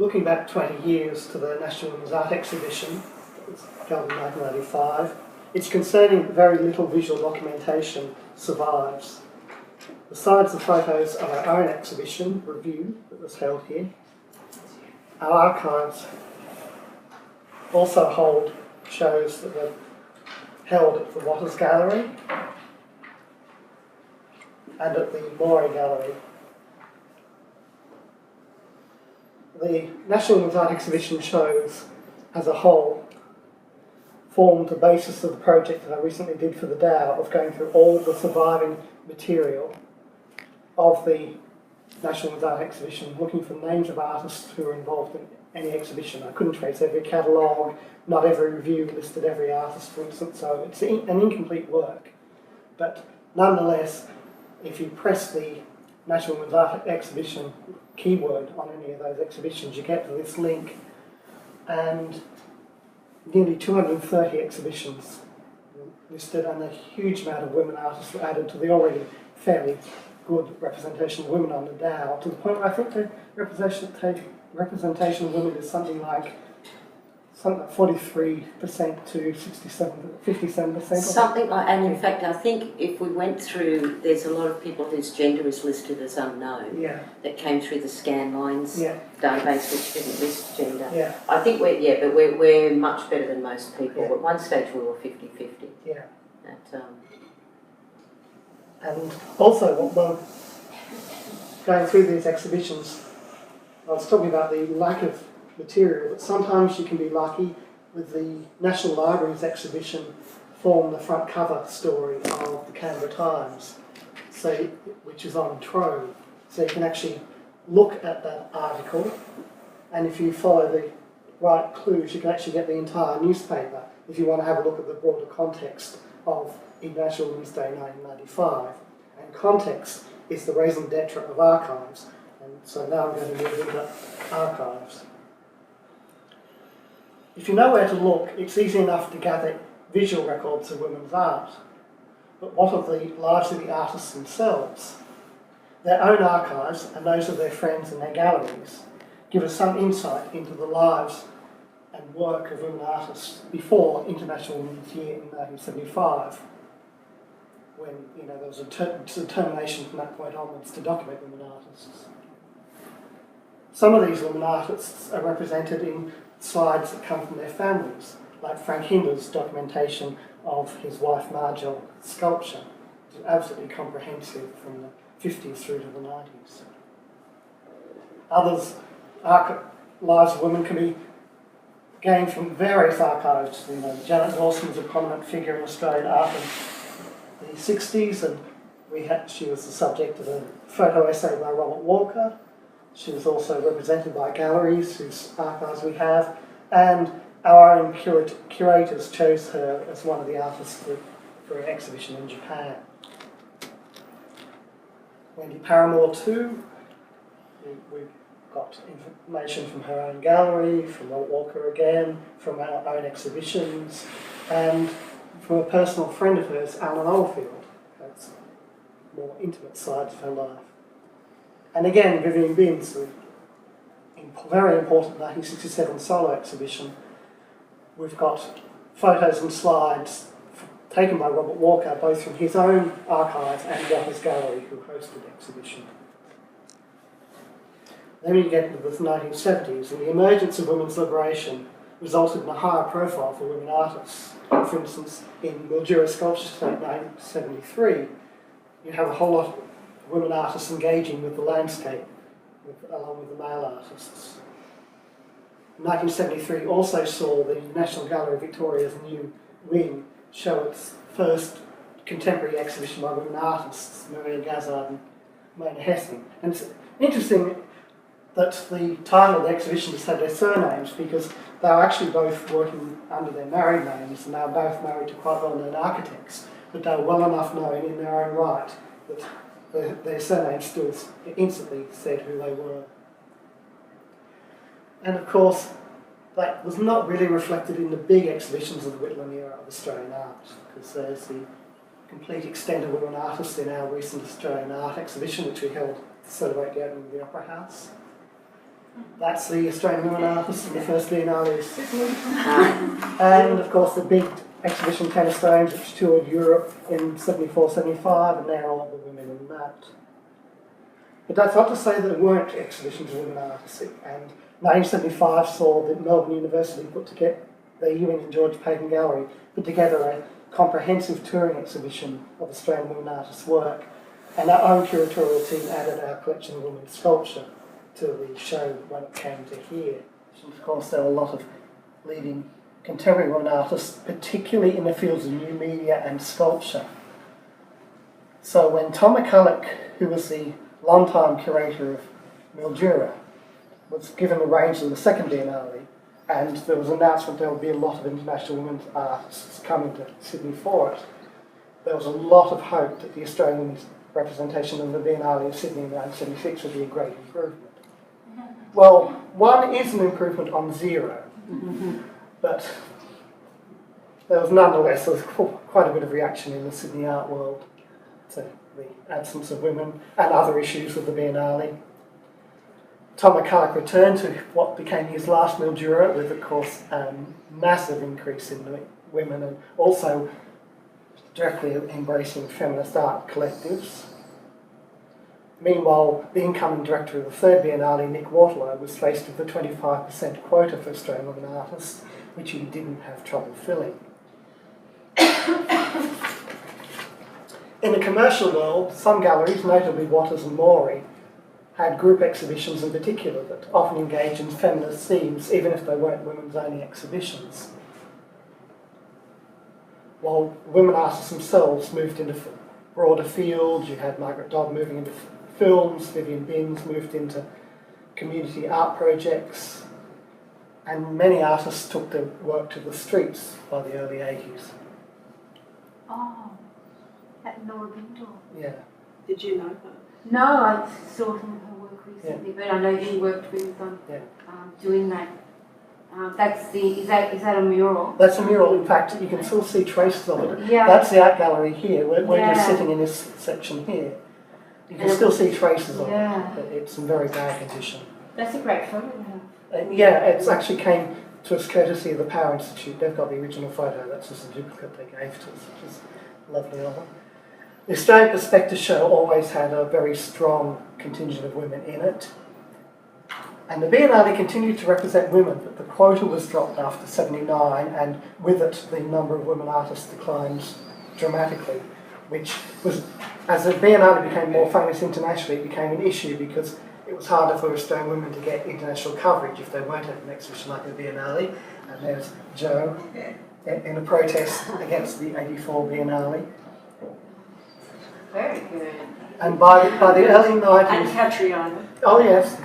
looking back 20 years to the National Women's Art Exhibition, it was held in 1985, it's concerning that very little visual documentation survives. Besides the photos of our own exhibition review that was held here, our archives also hold shows that were held at the Waters Gallery and at the Morey Gallery. The National Women's Art Exhibition shows as a whole formed the basis of the project that I recently did for the DAAO of going through all the surviving material of the National Women's Art Exhibition, looking for names of artists who were involved in any exhibition. I couldn't trace every catalogue, not every review listed every artist, for instance, so it's an incomplete work. But nonetheless, if you press the National Women's Art Exhibition keyword on any of those exhibitions, you get to this link, and nearly 230 exhibitions listed, and a huge amount of women artists were added to the already fairly good representation of women on the DAAO, to the point where I think the representation of women is something like 43% to 57%. Something like, and in fact, I think if we went through, there's a lot of people whose gender is listed as unknown. Yeah. That came through the scan lines database, which didn't list gender. Yeah. I think we're much better than most people. Yeah. At one stage, we were 50-50. Yeah. And also, going through these exhibitions, I was talking about the lack of material, but sometimes you can be lucky with the National Library's exhibition form the front cover story of the Canberra Times, which is on Trove. So you can actually look at that article, and if you follow the right clues, you can actually get the entire newspaper if you want to have a look at the broader context of International Women's Day 1995. And context is the raison d'etre of archives. And so now I'm going to move into archives. If you know where to look, it's easy enough to gather visual records of women's art. But what of the lives of the artists themselves? Their own archives and those of their friends and their galleries give us some insight into the lives and work of women artists before International Women's Year in 1975, when there was a determination from that point onwards to document women artists. Some of these women artists are represented in slides that come from their families, like Frank Hinder's documentation of his wife Margel's sculpture, which is absolutely comprehensive from the 50s through to the 90s. Others, lives of women can be gained from various archives. Janet Dawson was a prominent figure in Australian art in the 60s, and she was the subject of a photo essay by Robert Walker. She was also represented by galleries whose archives we have, and our own curators chose her as one of the artists for an exhibition in Japan. Wendy Paramore too, we've got information from her own gallery, from Robert Walker again, from our own exhibitions, and from a personal friend of hers, Alan Oldfield. That's more intimate sides of her life. And again, Vivian Binns, the very important 1967 solo exhibition. We've got photos and slides taken by Robert Walker, both from his own archives and Waters Gallery, who hosted the exhibition. Then we get into the 1970s, and the emergence of women's liberation resulted in a higher profile for women artists. For instance, in Mildura Sculpture State 1973, you have a whole lot of women artists engaging with the landscape, along with the male artists. 1973 also saw the National Gallery of Victoria's new wing show its first contemporary exhibition by women artists, Maria Gazzard and Mona Hessing. And it's interesting that the title of the exhibition just had their surnames, because they were actually both working under their married names, and they were both married to quite well-known architects, but they were well enough known in their own right that their surnames still instantly said who they were. And of course, that was not really reflected in the big exhibitions of the Whitlam era of Australian art, because there's the complete extent of women artists in our recent Australian art exhibition, which we held to celebrate the opening of the Opera House. That's the Australian women artists in the first Biennale of Sydney. And of course the big exhibition 10 Stones, which toured Europe in 74, 75, and they're all the women in that. But that's not to say that there weren't exhibitions of women artists. And 1975 saw that Melbourne University put together, the Ewing and George Payton Gallery, put together a comprehensive touring exhibition of Australian women artists' work, and our own curatorial team added our collection of women's sculpture to the show when it came to here. And of course there were a lot of leading contemporary women artists, particularly in the fields of new media and sculpture. So when Tom McCulloch, who was the long-time curator of Mildura, was given the reins of the second Biennale, and there was an announcement there would be a lot of international women's artists coming to Sydney for it, there was a lot of hope that the Australian women's representation of the Biennale of Sydney in 1976 would be a great improvement. Well, one is an improvement on zero, but there was nonetheless quite a bit of reaction in the Sydney art world to the absence of women and other issues with the Biennale. Tom McCulloch returned to what became his last Mildura with, of course, a massive increase in the women and also directly embracing feminist art collectives. Meanwhile, the incoming director of the third Biennale, Nick Waterlow, was faced with a 25% quota for Australian women artists, which he didn't have trouble filling. In the commercial world, some galleries, notably Waters and Morey, had group exhibitions in particular that often engage in feminist themes, even if they weren't women's only exhibitions. While women artists themselves moved into broader fields, you had Margaret Dodd moving into films, Vivian Binns moved into community art projects, and many artists took their work to the streets by the early 80s. Oh, at Laura Bindor. Yeah. Did you know her? No, I saw some of her work recently, but I know he worked with on doing that. Is that a mural? That's a mural. In fact, you can still see traces of it. Yeah. That's the art gallery here. We're just sitting in this section here. You can still see traces of it, but it's in very bad condition. That's a great photo to have. Yeah, it's actually came to us courtesy of the Power Institute. They've got the original photo. That's just a duplicate they gave to us, which is lovely of them. The Australian Perspective show always had a very strong contingent of women in it. And the Biennale continued to represent women, but the quota was dropped after 79, and with it the number of women artists declined dramatically, which was, as the Biennale became more famous internationally, it became an issue because it was harder for Australian women to get international coverage if they weren't at an exhibition like the Biennale. And there's Jo in a protest against the 84 Biennale. Very good. And by the early 90s... And Catriona. Oh, yes.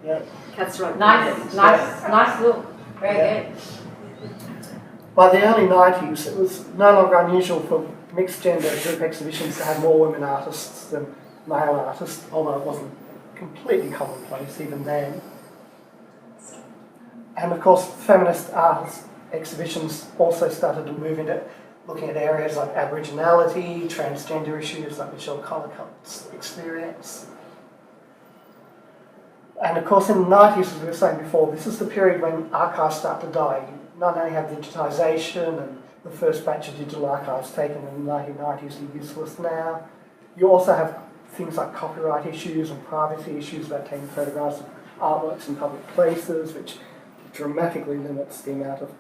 Yeah. Cat's right. Nice look. Very good. By the early 90s, it was no longer unusual for mixed gender group exhibitions to have more women artists than male artists, although it wasn't completely commonplace even then. And of course, feminist art exhibitions also started to move into looking at areas like Aboriginality, transgender issues like Michelle Collicott's experience. And of course in the 90s, as we were saying before, this is the period when archives start to die. You not only have digitisation and the first batch of digital archives taken in the 1990s are useless now, you also have things like copyright issues and privacy issues about taking photographs of artworks in public places, which dramatically limits the amount of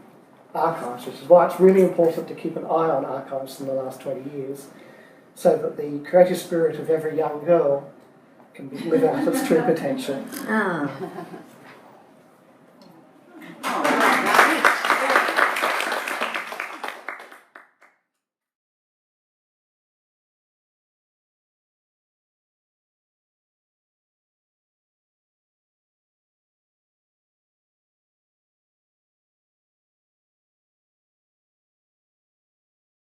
archives, which is why it's really important to keep an eye on archives in the last 20 years, so that the creative spirit of every young girl can live out its true potential.